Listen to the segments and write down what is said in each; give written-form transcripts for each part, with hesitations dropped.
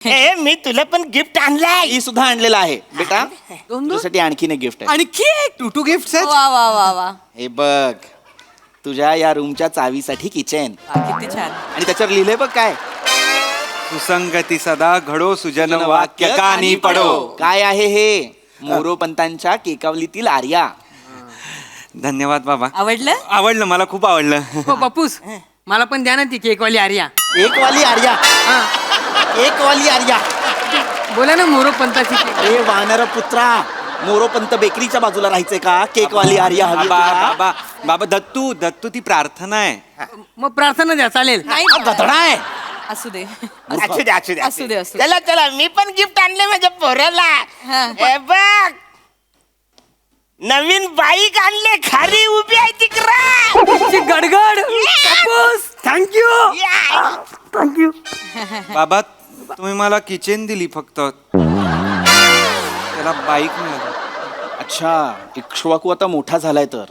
हे मी तुला पण गिफ्ट आणलंय. ही सुद्धा आणलेला आहे बेटा. तुझ्यासाठी आणखीन एक गिफ्ट आहे. आणखी एक 2 गिफ्ट आहेत. वा वा वा वा हे बघ, तुझ्या या रूमच्या चावीसाठी किचन. किती छान. आणि त्याच्यावर लिहिलंय बघ काय, सुसंगती सदा घडो सुजन वाक्य कानी पडो. काय आहे हे? मोरोपंतांच्या केकावलीतील आर्या. धन्यवाद बाबा. आवडलं? आवडलं, मला खूप आवडलं. हो बापूस, मला पण द्या ना ती केकवाली आर्या. एक वाली आर्या, एक वाली आर्या. बोला ना मोरोपंताची केक. अरे वानर पुत्रा, मोरोपंत बेकरीच्या बाजूला राहायचंय का? केक वाली आर्या हवी बाबा तुला? बाबा बाबा, दत्तू दत्तू ती प्रार्थना आहे. मग प्रार्थना द्या, चालेल. नाही हा, गधडा आहे. असू दे. असू दे असू दे असू दे, असू दे. चला चला, मी पण गिफ्ट आणले माझ्या पोराला. हा. हे बघ, नवीन बाईक आणले, खाली उभी आहे तिकडे. गडगड बापूस, थँक्यू. थँक्यू. बाबा तुम्ही मला किचन दिली फक्त, त्याला बाईक मिळाली. अच्छा, इक्ष्वाकू आता मोठा झालाय तर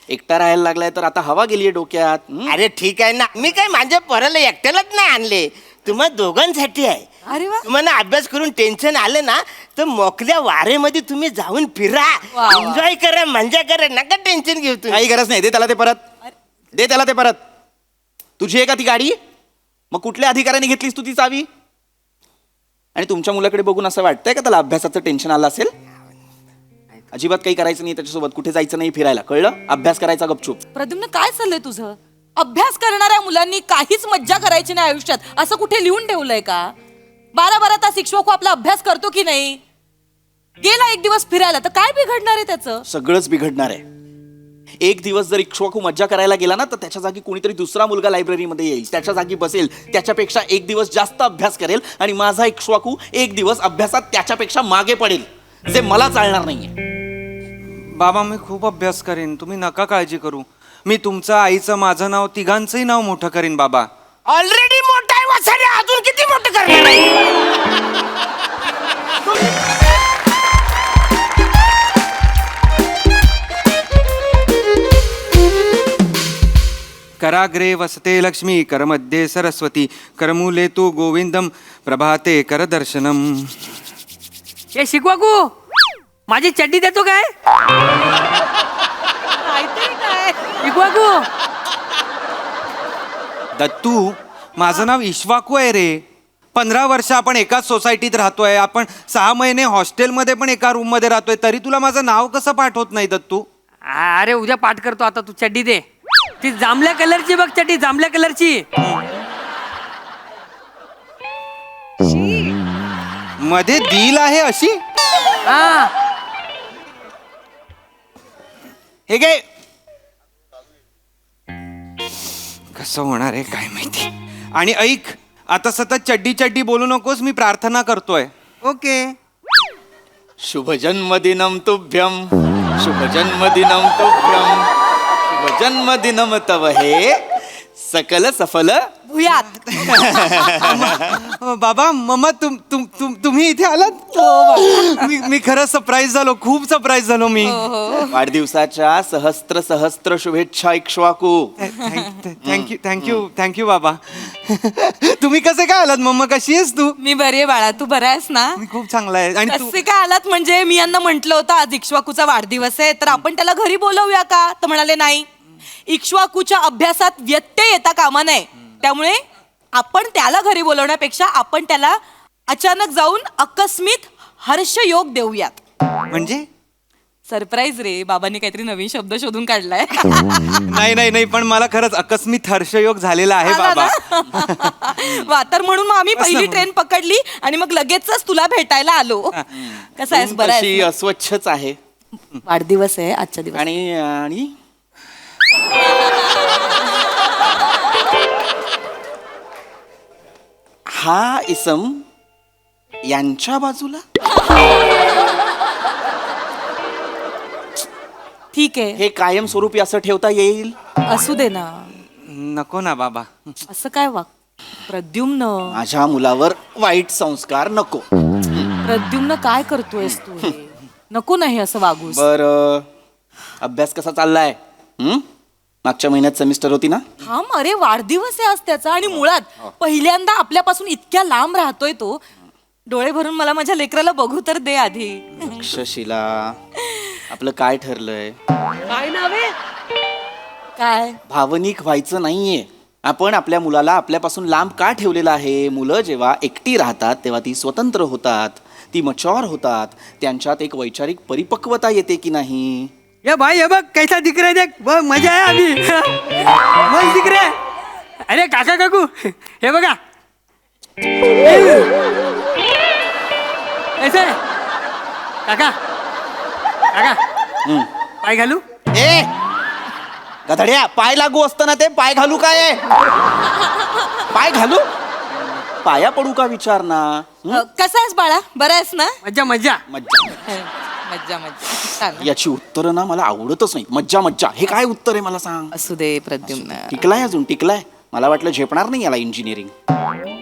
एकटा राहायला लागलाय तर आता हवा गेलीये डोक्यात. अरे ठीक आहे ना, मी काय माझ्या पोराला एकट्यालाच नाही आणले, तुम्हा दोघांसाठी आहे. अरे वा. तुम्हाला अभ्यास करून टेन्शन आलं ना, तर मोकल्या वारेमध्ये तुम्ही जाऊन फिरा, वा. एन्जॉय करा, मजा करा, नका टेन्शन घेऊ तुम्ही. काही गरज नाही. दे त्याला ते परत, दे त्याला ते परत. तुझी आहे का ती गाडी? मग कुठल्या अधिकाऱ्याने घेतलीस तू ती चावी? आणि तुमच्या मुलाकडे बघून असं वाटतंय का त्याला अभ्यासाचं टेन्शन आलं असेल? अजिबात काही करायचं नाही त्याच्यासोबत, कुठे जायचं नाही फिरायला, कळलं? अभ्यास करायचा गपचूप. प्रद्युम्न, काय चाललंय तुझं? अभ्यास करणाऱ्या मुलांनी काहीच मज्जा करायची नाही आयुष्यात, असं कुठे लिहून ठेवलंय का? 12-12 तास शिक्षक आपला अभ्यास करतो की नाही? गेला एक दिवस फिरायला तर काय बिघडणार आहे त्याचं? सगळंच बिघडणार आहे. एक दिवस जर इक्ष्वाकू मज्जा करायला गेला ना, तर त्याच्या जागी कोणीतरी दुसरा मुलगा लायब्ररीमध्ये येईल, त्याच्या जागी बसेल, त्याच्यापेक्षा एक दिवस जास्त अभ्यास करेल, आणि माझा इक्ष्वाकू एक दिवस अभ्यासात त्याच्यापेक्षा मागे पडेल, जे मला चालणार नाहीये. बाबा मी खूप अभ्यास करेन, तुम्ही नका काळजी करू. मी तुमचं, आईचं, माझं नाव, तिघांचंही नाव मोठं करीन बाबा. ऑलरेडी मोठा आहे वासाने, अजून किती मोठं करणार आहे? कराग्रे वसते लक्ष्मी, करमध्ये सरस्वती, करमूले तू गोविंदम, प्रभाते करदर्शनम. हे शिकवाकू, माझी चड्डी देतो काय? काहीतरी काय. शिकवाकू, दत्तू माझं नाव इश्वाकू आहे रे. 15 वर्ष आपण एकाच सोसायटीत राहतोय, आपण 6 महिने हॉस्टेलमध्ये पण एका रूम मध्ये राहतोय, तरी तुला माझं नाव कसं पाठ होत नाही दत्तू? अरे उद्या पाठ करतो, आता तू चड्डी दे. ती जांभल्या कलरची बघ, चड्डी जांभल्या कलरची. मध्ये दिल आहे अशी. हा, हे गे, कसं होणार आहे काय माहिती. आणि ऐक, आता सतत चड्डी चड्डी बोलू नकोस, मी प्रार्थना करतोय. ओके. शुभ जन्मदिनम तुभ्यम, शुभ जन्मदिनम तुभ्यम, शुभ जन्मदिनम तव हे, सकल सफल भुयात. बाबा मम्मा तुम्ही इथे आलात? मी खरं सरप्राईज झालो, खूप सरप्राईज झालो मी. वाढदिवसाच्या सहस्त्र सहस्त्र शुभेच्छा इक्ष्वाकू. थँक्यू थँक्यू थँक्यू बाबा. तुम्ही कसे काय आलात मम्मा? कशी आहेस तू? मी बरी आहे बाळा, तू बरा आहेस ना? मी खूप चांगला आहे. आणि तू? कसे काय आलात म्हणजे, मी यांना म्हंटल होतं आज इक्ष्वाकूचा वाढदिवस आहे, तर आपण त्याला घरी बोलवूया का? तर म्हणाले नाही, इक्ष्वाकूच्या अभ्यासात व्यत्यय येता कामा नये, त्यामुळे आपण त्याला घरी बोलवण्यापेक्षा आपण त्याला अचानक जाऊन आकस्मित हर्षयोग देऊयात. म्हणजे सरप्राईज रे, बाबांनी काहीतरी नवीन शब्द शोधून काढलाय. नाही नाही नाही, पण मला खरंच अकस्मित हर्षयोग झालेला आहे बाबा. वा, तर म्हणून मग आम्ही पहिली ट्रेन पकडली आणि मग लगेचच तुला भेटायला आलो. कसं आहेस? बरं तशी आहेस ना? अस्वच्छच आहे. वाढदिवस आहे आजच्या दिवस. आणि आणि हा इसम यांच्या बाजूला. ठीक आहे, हे कायमस्वरूपी असं ठेवता येईल? असू दे ना. नको ना बाबा. असं काय वाग प्रद्युम्न? माझ्या मुलावर वाईट संस्कार नको. प्रद्युम्न काय करतोयस तू हे? नको नाही असं वागूस. बर, अभ्यास कसा चाललाय? मागच्या महिन्यात सेमिस्टर होती ना? थांब, अरे वाढदिवस आहे आज त्याचा, आणि मुळात पहिल्यांदा आपल्यापासून इतक्या लांब राहतोय तो. डोळे भरून मला माझ्या लेकराला बघू तर दे आधी. तक्षशिला, आपलं काय ठरलंय? काय नाव आहे? काय? भावनिक व्हायचं नाहीये. आपण आपल्या मुलाला आपल्यापासून लांब का ठेवलेलं आहे? मुलं जेव्हा एकटी राहतात तेव्हा ती स्वतंत्र होतात, ती मच्युअर होतात, त्यांच्यात एक वैचारिक परिपक्वता येते की नाही? ये भाई ये बघ कैसा दिख रहा है, देख बहुत मजा है अभी. मस्त दिख रहा है. अरे काका काकू हे बघा. ऐसे आहे. काका काका पाय घालू. ए गधड्या, पाय लागू असताना ते पाय घालू काय? पाय घालू? पाया पडू का विचार ना. कसा आहेस बाळा? बरा आहेस ना? मज्जा मज्जा. मज्जा मज्जा मज्जा. चालेल. याची उत्तरं ना मला आवडतच नाही. मज्जा मज्जा हे काय उत्तर आहे मला सांग. असू दे प्रद्युम्न. टिकलाय अजून टिकलाय. मला वाटलं झेपणार नाही याला इंजिनिअरिंग.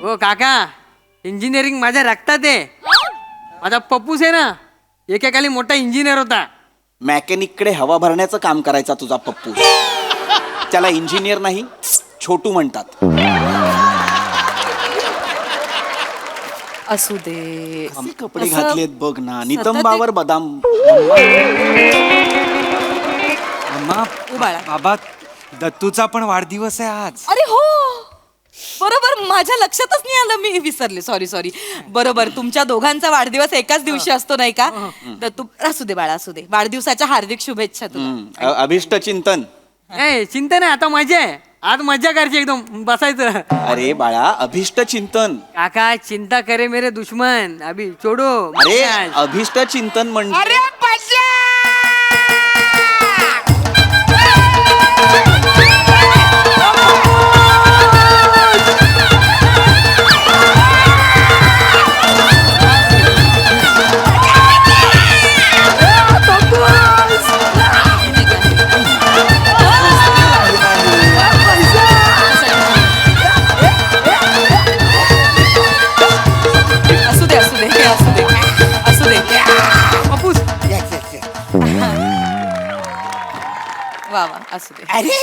हो काका, इंजिनिअरिंग माझ्या रक्तात आहे. माझा पप्पूस आहे ना, एकेकाली मोठा इंजिनियर होता. मॅकॅनिककडे हवा भरण्याचं काम करायचा तुझा पप्पू. त्याला इंजिनियर नाही, छोटू म्हणतात. असू दे. कसे कपडे असं घातलेत बघ ना. सतत नितंबावर बदाम. अम्मा, तू बाळा. बाबा, दत्तूचा पण वाढदिवस आहे आज. अरे हो, बरोबर, माझ्या लक्षातच नाही आलं, मी विसरले. Sorry sorry. बरोबर, तुमच्या दोघांचा वाढदिवस एकाच दिवशी असतो नाही का? तर तू असू दे बाळा, असू दे. वाढदिवसाच्या हार्दिक शुभेच्छा तुला. अभिष्ट चिंतन. ए चिंता नाही, आता मजा आहे. आज मज्जा करायची, एकदम बसायचं. अरे बाळा, अभिष्ट चिंतन. काका चिंता करे मेरे दुश्मन, अभी छोड़ो. अरे आज. अभिष्ट चिंतन म्हणजे अरे बजा! असू दे असू दे असू दे असू दे. पप्पूस. Yes, yes, yes. वा वा, असू दे. अरे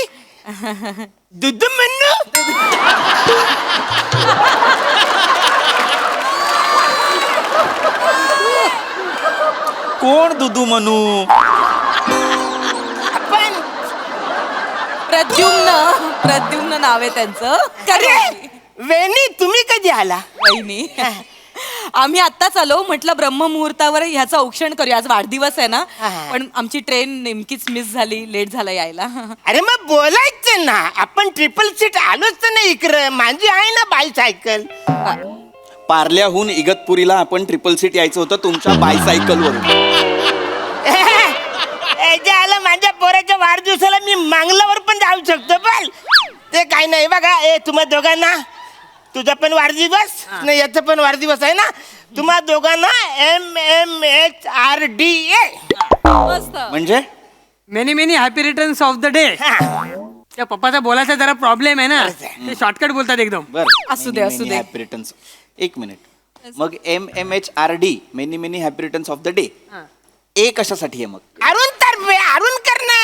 दूध म्हणू. कोण दुदू म्हणू? आपण प्रद्युम्न नाव आहे त्यांचं. अरे वेणी, तुम्ही कधी आला? वहिनी, आम्ही आत्ताच आलो. म्हटलं ब्रह्ममुहूर्तावर ह्याचं औक्षण करूया. आज वाढदिवस आहे ना, हा. पण आमची ट्रेन नेमकीच मिस झाली, लेट झाला यायला. अरे मग बोलायचं ना. आपण ट्रिपल सीट आलोच तर नाही इकडं. माझी आहे ना बायसायकल. पार्ल्याहून इगतपुरीला आपण ट्रिपल सीट यायचं होतं तुमच्या बायसायकलवरून. आलं माझ्या पोराच्या वाढदिवसाला मी मांगलावर पण जाऊ शकतो, पण ते काय नाही. बघा, तुम्हा दोघांना, तुझा पण वाढदिवस नाही, याचा पण वाढदिवस आहे ना, तुम्हा दोघांना MMHRDA. मस्त. म्हणजे many many happy returns of the day. त्या पप्पाचा बोलायचा जरा प्रॉब्लेम आहे ना, ते शॉर्टकट बोलतात एकदम. बरं, असू दे, असू दे. Happy returns. एक मिनिट. मग MMHRD, many many happy returns of the day. ए कशासाठी आहे मग? अरुण तर्फे, अरुण करणं.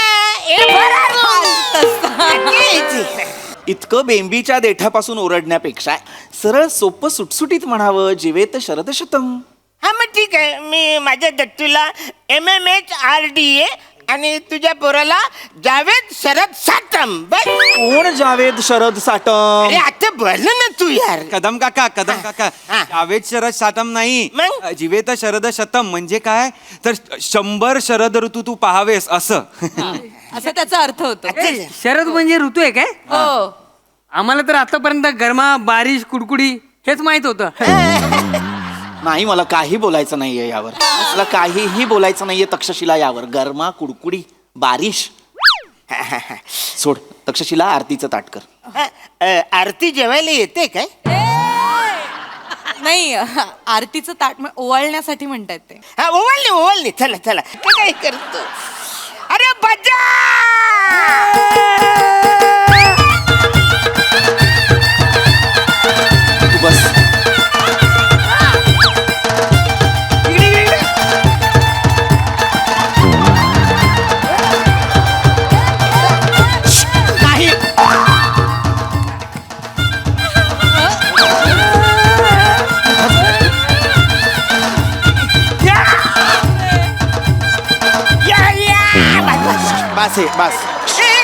इतकं बेंबीच्या देठापासून ओरडण्यापेक्षा सरळ सोपं सुटसुटीत म्हणावं, जीवेत शरद शतम. हा मग ठीक आहे. मी माझ्या दत्तूला MMHRDA आणि तुझ्या पोराला जावेद शरद सातम. बस. कोण जावेद शरद साटम? अरे आता बोल ना तू यार. कदम काका, कदम काका, हा. जावेद शरद सातम नाही, मग? जिवेत शरद शतम म्हणजे काय? तर 100 शरद ऋतू तू पाहावेस असं. असा त्याचा अर्थ होतो. ए, शरद म्हणजे ऋतू आहे काय? हो. आम्हाला तर आतापर्यंत गरमा, बारिश, कुडकुडी हेच माहित होतं. नाही, मला काही बोलायचं नाहीये यावर. मला काहीही बोलायचं नाहीये तक्षशिला यावर. गरमा, कुडकुडी, बारिश. सोड तक्षशिला, आरतीचं ताट कर. आरती जेवायला येते काय? नाही, आरतीचं ताट ओवाळण्यासाठी म्हणतायत ते. हा ओवाळणे. चला चला. काय करतो? अरे बजा! तू बस. बस आहे बस.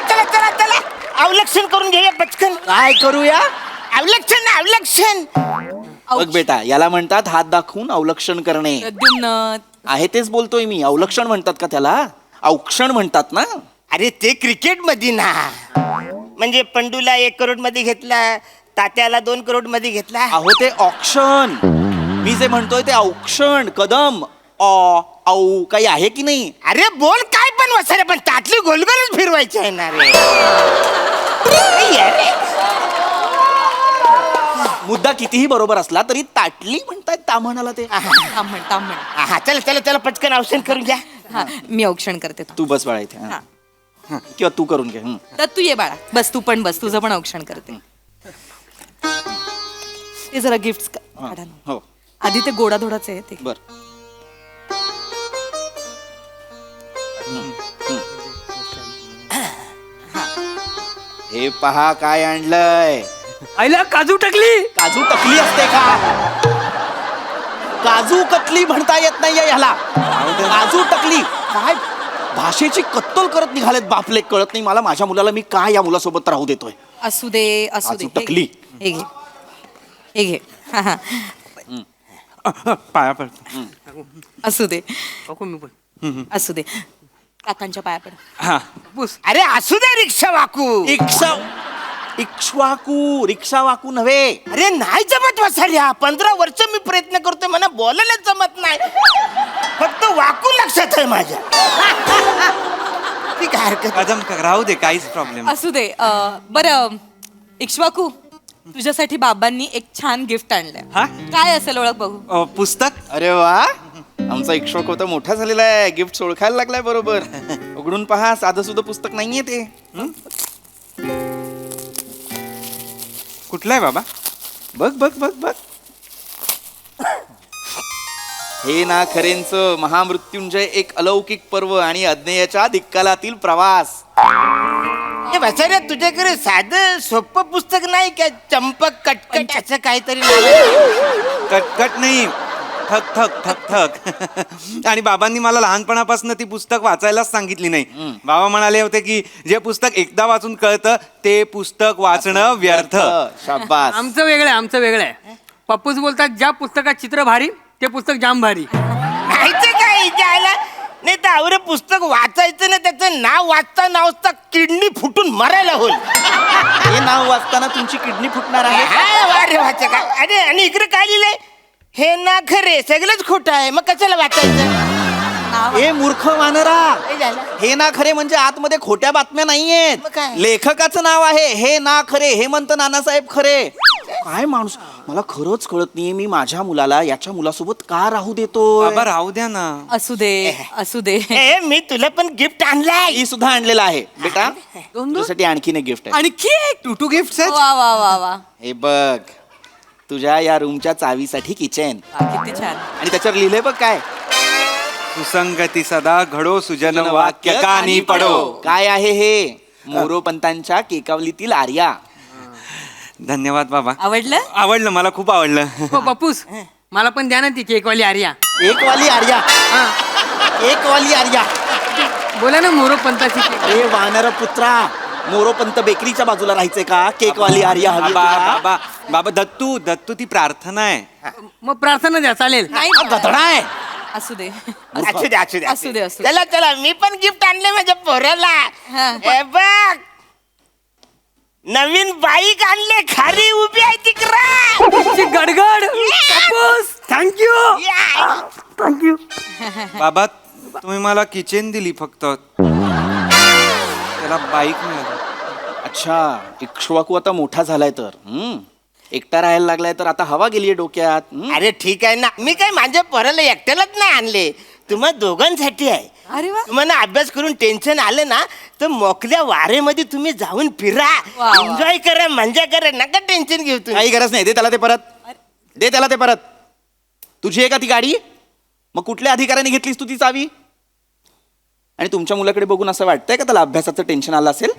चला चला चला अवलक्षण करून घेऊया पटकन. काय करूया? अवलक्षण ना अवलक्षण. बघ बेटा, याला म्हणतात हात दाखवून अवलक्षण करणे. प्रद्युम्न आहे तेच बोलतोय मी. अवलक्षण म्हणतात का त्याला? औक्षण म्हणतात ना. अरे ते क्रिकेट मध्ये ना, म्हणजे पंडूला 1 करोड मध्ये घेतला, तात्याला 2 करोड मध्ये घेतला. अहो ते ऑक्शन. मी जे म्हणतोय ते औक्षण. कदम औ काही आहे की नाही? अरे बोल काय पण वसारे, पण ताटली गोलगोलच फिरवायची आहे ना रे. अरे मुद्दा कितीही बरोबर असला तरी ताटली म्हणतायत त्या म्हणाला ते. तांबण. हा चला चला चला पटकन अवलक्षण करून घ्या. हा मी औक्षण करते तू बस बाळा इथे. हा. किंवा तू करून घे. तर तू ये बाळा, बस तू पण बस, तुझं पण औक्षण करते. ते जरा गिफ्ट काढा ना. हो आधी ते गोडाधोडाचे आहे ते. बर. हे पहा काय आणलंय. आईला काजू टाकली. काजू टकली असते का? काजू कतली म्हणता येत नाहीये ह्याला. काजू टकली काय भाषेची कत्तल करत निघालेत बापले. कळत नाही मला माझ्या मुलाला मी काय या मुलासोबत राहू देतोय. असू दे असू दे. काजू टकली. हे घे हे घे. हा, हा. पाया पडतो. असू दे बघू मी पण. असू दे. काकांच्या पाया पड. हा पुस. अरे असू दे रिक्षा वाकू. इक्ष्वाकू रिक्षा वाकू नव्हे. अरे नाही जमत वसाड्या. 15 वर्ष मी प्रयत्न करतोय, मला बोलायला जमत नाही. फक्त वाकू लक्षात आहे माझ्या. ती काय हरकत नाही. कदम राहू दे, काहीच प्रॉब्लेम. असू दे. बरं इक्ष्वाकू, तुझ्यासाठी बाबांनी एक छान गिफ्ट आणलंय. हा? काय असेल ओळख बघू. पुस्तक. अरे वा, आमचा इक्ष्वाकू तर मोठा झालेला आहे. गिफ्ट ओळखायला लागलाय बरोबर. उघडून पहा, साधं सुद्धा पुस्तक नाहीये ते. कुठलं आहे बाबा? बघ बघ बघ बघ. हे ना खरेंचं महामृत्युंजय, एक अलौकिक पर्व आणि अज्ञेयाच्या दिक्कालातील प्रवास. हे वसाड्या तुझ्याकडे साधं सोपं पुस्तक नाही का? चंपक कटकट असं काहीतरी नाही? कटकट नाही, थक थक थक थक. आणि बाबांनी मला लहानपणापासून ती पुस्तक वाचायलाच सांगितली नाही. बाबा म्हणाले होते की जे पुस्तक एकदा वाचून कळतं ते पुस्तक वाचणं व्यर्थ. शाबास. आमचं वेगळं आहे, आमचं वेगळं आहे. पप्पूच बोलतात ज्या पुस्तकात चित्र भारी ते पुस्तक जाम भारी. माहिती काय जायला नाही तर आवरे पुस्तक वाचायचं ना, त्याचं नाव वाचता किडनी फुटून मरायला होईल. हे नाव वाचताना तुमची किडनी फुटणार आहे. हा, वा रे वाचा का. अरे आणि इकडे काय लिहिलंय? हे ना खरे सगळंच खोटं आहे, मग कशाला वाचायचं? हे मूर्ख वानरा. हे झालं. हे ना खरे म्हणजे आतमध्ये खोट्या बातम्या नाहीयेत. मग काय? लेखकाचं नाव आहे हे ना खरे. हेमंत नानासाहेब खरे. काय माणूस, मला खरंच कळत नाहीये मी माझ्या मुलाला याच्या मुलासोबत का राहू देतो. बाबा राहू द्या ना. असू दे असू दे. ए मी तुला पण गिफ्ट आणलाय. ही सुद्धा आणलेला आहे बेटा. तुझ्यासाठी आणखीन एक गिफ्ट आहे. आणखी एक. टू गिफ्ट आहेत. वा वा वा वा. हे बघ, तुझ्या या रूमच्या चावीसाठी किचन. किती छान. आणि त्याच्यावर लिहिलंय बघ काय. सुसंगती सदा घडो सुजन वाक्य कानी पडो. काय आहे हे? मोरोपंतांच्या केकावलीतील आर्या. धन्यवाद बाबा. आवडलं. आवडलं, मला खूप आवडलं. हो पप्पूस, मला पण द्या ना ती केकवाली आर्या. एक वाली आर्या. एक वाली आर्या. बोला ना मोरो पंताची केक. अरे वानर पुत्रा, मोरोपंत बेकरीच्या बाजूला राहायचंय का? केकवाली आर्या हवी बाबा तुला? बाबा बाबा दत्तू दत्तू ती प्रार्थना आहे. मग प्रार्थना द्या चालेल. नाही हा, गधडा आहे. असू दे. असू दे असू दे असू दे, असू दे. चला चला मी पण गिफ्ट आणले माझ्या पोराला. हा. हे बघ, नवीन बाईक आणले, खाली उभी आहे तिकडे. गडगड. पप्पूस थँक्यू. थँक्यू. बाबा तुम्ही मला किचन दिली फक्त, त्याला बाईक मिळाली. अच्छा, इक्ष्वाकू आता मोठा झालाय तर एकटा राहायला लागलाय तर आता हवा गेलीये डोक्यात. अरे ठीक आहे ना, मी काय माझ्या पोराला एकट्यालाच नाही आणले, तुम्हा दोघांसाठी आहे. अरे वा. तुम्हाला अभ्यास करून टेन्शन आलं ना तर मोकल्या वारेमध्ये तुम्ही जाऊन फिरा, वा. एन्जॉय करा, मजा करा, नका टेन्शन घेऊ तुम्ही. काही गरज नाही. दे त्याला ते परत. दे त्याला ते परत. तुझी आहे का ती गाडी? मग कुठल्या अधिकाऱ्याने घेतलीस तू ती चावी? आणि तुमच्या मुलाकडे बघून असं वाटतंय का त्याला अभ्यासाचं टेन्शन आलं असेल?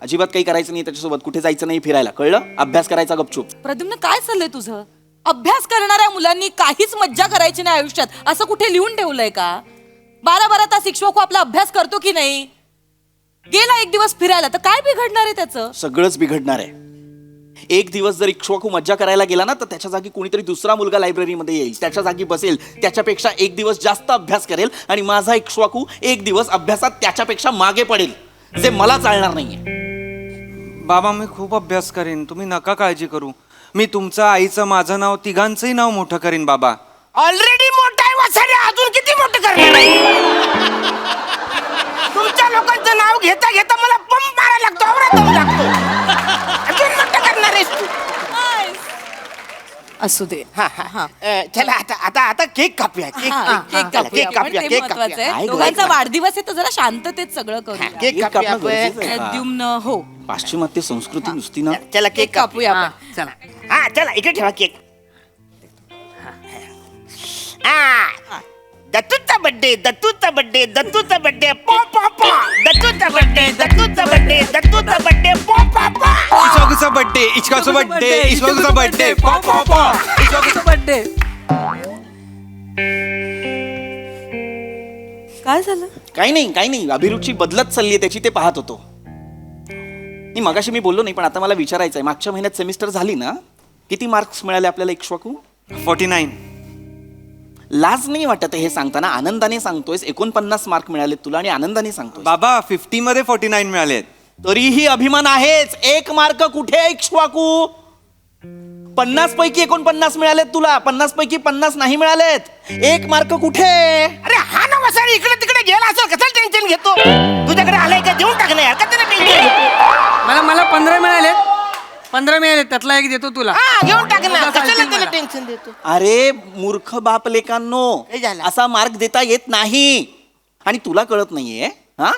अजिबात काही करायचं नाही त्याच्यासोबत, कुठे जायचं नाही फिरायला, कळलं? अभ्यास करायचा गपचूप. प्रद्युम्न काय चाललंय तुझं? अभ्यास करणाऱ्या मुलांनी काहीच मज्जा करायची नाही आयुष्यात, असं कुठे लिहून ठेवलंय का? 12-12 तास शिक्षक आपला अभ्यास करतो की नाही? गेला एक दिवस फिरायला तर काय बिघडणार आहे त्याचं? सगळंच बिघडणार आहे. एक दिवस जर इक्ष्वाकू मज्जा करायला गेला ना तर त्याच्या जागी कोणीतरी दुसरा मुलगा लायब्ररीमध्ये येईल, त्याच्या जागी बसेल, त्याच्यापेक्षा एक दिवस जास्त अभ्यास करेल आणि माझा इक्ष्वाकू एक दिवस अभ्यासात त्याच्यापेक्षा मागे पडेल, जे मला चालणार नाहीये. बाबा मी खूप अभ्यास करेन, तुम्ही नका काळजी करू. मी तुमचं, आईचं, माझं नाव, तिघांचंही नाव मोठं करीन बाबा. ऑलरेडी मोठा आहे वसाड्या, अजून किती मोठं करणार आहे? तुमच्या लोकांचं नाव घेता घेता मला पंप मारायला लागतो, आवरा दम लागतो. अजून मोठं करणार आहेस तू. असू दे. हा, हा. चला आता केक कापूया. केक केक केक कापूया. केक महत्वाचं आहे. काय दोघांचा गरज? वाढदिवस आहे तर जरा शांततेत सगळं करू. केक केक कापूया कापणं आपण. गरजेचं आहे. प्रद्युम्न हो पाश्चिमात्य संस्कृती नुसती ना. चला केक कापूया. कापूया आपण. चला. हा चला इकडे ठेवा केक. हा दत्तूचा बर्थडे, दत्तूचा बर्थडे, दत्तूचा बर्थडे, पॉ पॉ पॉ. दत्तूचा बर्थडे, दत्तूचा बर्थडे, दत्तूचा बर्थडे, पॉ पॉ पॉ. इश्वाकूचा बर्थडे, इश्काचा बर्थडे, इश्वाकूचा बर्थडे, पॉ पॉ पॉ. इश्वाकूचा बर्थडे. काय झालं? काही नाही अभिरुची बदलत चालली त्याची, ते पाहत होतो. नाही मगाशी मी बोललो नाही, पण आता मला विचारायचं आहे, मागच्या महिन्यात सेमिस्टर झाली ना, किती मार्क्स मिळाले आपल्याला इक्ष्वाकू? 49. लाज नाही वाटत आहे हे सांगताना? आनंदाने सांगतोयस. 49 मार्क मिळाले तुला आणि आनंदाने सांगतोय. बाबा 50 मध्ये 49 मिळालेत. तरीही अभिमान आहेच. 1 मार्क कुठे आहे इक्ष्वाकू? 50 पैकी 49 मिळालेत तुला, 50 पैकी 50 नाही मिळालेत. 1 मार्क कुठे? अरे हा ना वसाडी, इकडे तिकडे गेला असेल, कसं टेन्शन घेतो? तुझ्याकडे आलाय का, देऊन टाक ना यार, कसं टेन्शन घेतो? मला 15 मिळालेत. 15 मिळालेत, त्यातला एक देतो तुला. हा घेऊन टाक ना, तुला कशाला चालतील त्याला मला. टेन्शन देतो? अरे मूर्ख बाप लेकांनो, काय झालं? असा मार्क देता येत नाही. आणि तुला कळत नाहीये? हा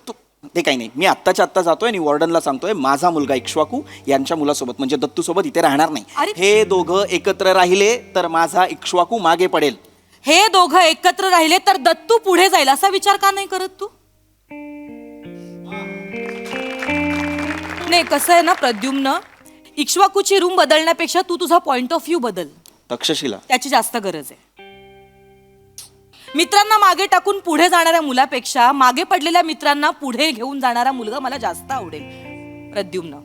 तू ते काही नाही. मी आत्ताच्या आत्ता जातोय आणि वॉर्डनला सांगतोय माझा मुलगा इक्ष्वाकू यांच्या मुलासोबत म्हणजे दत्तू सोबत इथे राहणार नाही. अरे. हे दोघं एकत्र राहिले तर माझा इक्ष्वाकू मागे पडेल. हे दोघं एकत्र राहिले तर दत्तू पुढे जाईल असा विचार का नाही करत तू? नाही कसं आहे ना प्रद्युम्न, इक्ष्वाकूची रूम बदलण्यापेक्षा तू तुझा पॉइंट ऑफ व्ह्यू बदल, तक्षशिला त्याची जास्त गरज आहे. मित्रांना मागे टाकून पुढे जाणाऱ्या मुलापेक्षा मागे पडलेल्या मित्रांना पुढे घेऊन जाणारा मुलगा मला जास्त आवडेल प्रद्युम्न.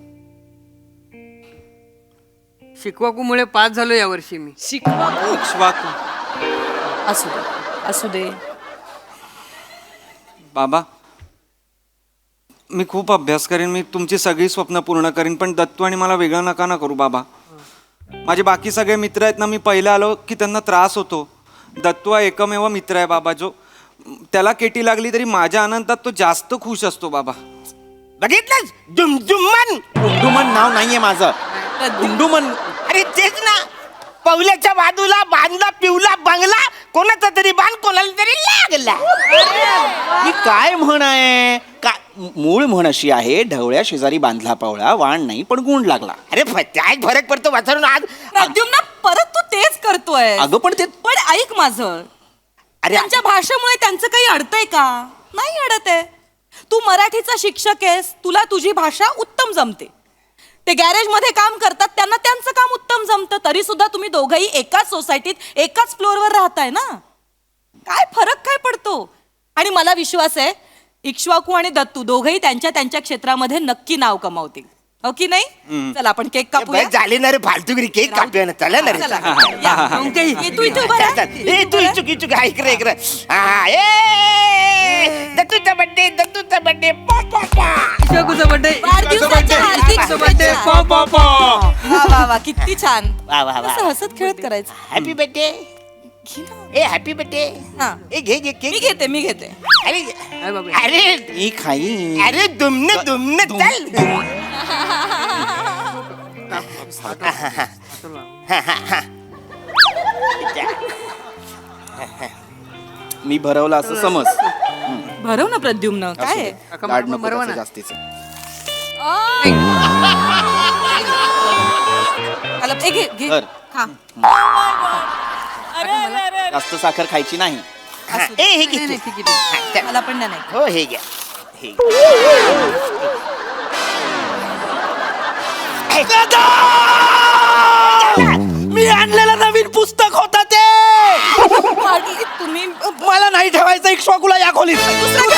शिकवाकूमुळे पास झालो यावर्षी मी. शिकवाकू इक्ष्वाकू. असू दे, असू दे. बाबा मी खूप अभ्यास करेन, मी तुमची सगळी स्वप्न पूर्ण करेन, पण दत्तू आणि मला वेगळं नका ना करू बाबा. माझे बाकी सगळे मित्र आहेत ना, मी पहिला आलो की त्यांना त्रास होतो. दत्तू हा एकमेव मित्र आहे बाबा, जो त्याला केटी लागली तरी माझ्या आनंदात तो जास्त खुश असतो बाबा. बघितलंस दुमदुमन? गुंडुमन नाव नाहीये माझं. गुंडुमन. अरे तेच ना, पवल्याच्या बाजूला बांधला पिवला बंगला, कोणाचा तरी बांध कोणाला तरी लागला. ही काय म्हण आहे? काय मूळ म्हण अशी आहे, ढवळ्या शेजारी बांधला पावळा, वाण नाही पण गुण लागला. अरे काय फरक पडतो वाचून आज? प्रद्युम्न परत तू तेच करतोय. अगं पण ते पण ऐक माझं, अरे त्यांच्या भाषेमुळे त्यांचं काही अडतंय का? नाही अडत आहे. तू मराठीचा शिक्षक आहेस, तुला तुझी भाषा उत्तम जमते. ते गॅरेज मध्ये काम करतात, त्यांना त्यांचं काम उत्तम जमतं, तरी सुद्धा तुम्ही दोघंही एकाच सोसायटीत एकाच फ्लोअरवर राहताय ना. काय फरक काय पडतो? आणि मला विश्वास आहे इक्ष्वाकू आणि दत्तू दोघंही त्यांच्या त्यांच्या क्षेत्रामध्ये नक्की नाव कमावतील. हो की नाही? चला आपण केक कापूया. बस झाले ना रे फालतुगिरी, केक कापूया ना, चला ना रे. चला, या. ये तू इथे उभा राहा. ए तू इचुक इचुक हा इकडे इकडे. हा ए दत्तूचा बर्थडे, दत्तूचा बर्थडे, पॉ पॉ पॉ. शिकवाकूचा बर्थडे. वाढदिवसाच्या हार्दिक बर्थडे. शुभेच्छा. पॉ पॉ पॉ. वा वा वा किती छान. वा वा वा. असं हसत खेळत करायचं. Happy birthday. ए हॅपी बर्थडे. हा. ए घे घे मी केक. घेते मी घेते. अरे अरे बाबा. अरे मी खाई. अरे दुमने दुमने चल. मी भरवलं असं समज. भरव ना प्रद्युम्न. काय आहे? काका, लाड नको बरोबर त्याचं ना? जास्तीचं. आला, ए, घे घे धर. खा. जास्त साखर खायची नाही. असू दे. ए हे घे नाही, तू. नाही, ठीक आहे, ठीक आहे. मला पण नाही. हो हे घ्या हे मी आणलेलं नवीन पुस्तक होतं ते. तुम्ही मला नाही ठेवायचं इक्ष्वाकूला या खोलीत. दुसरं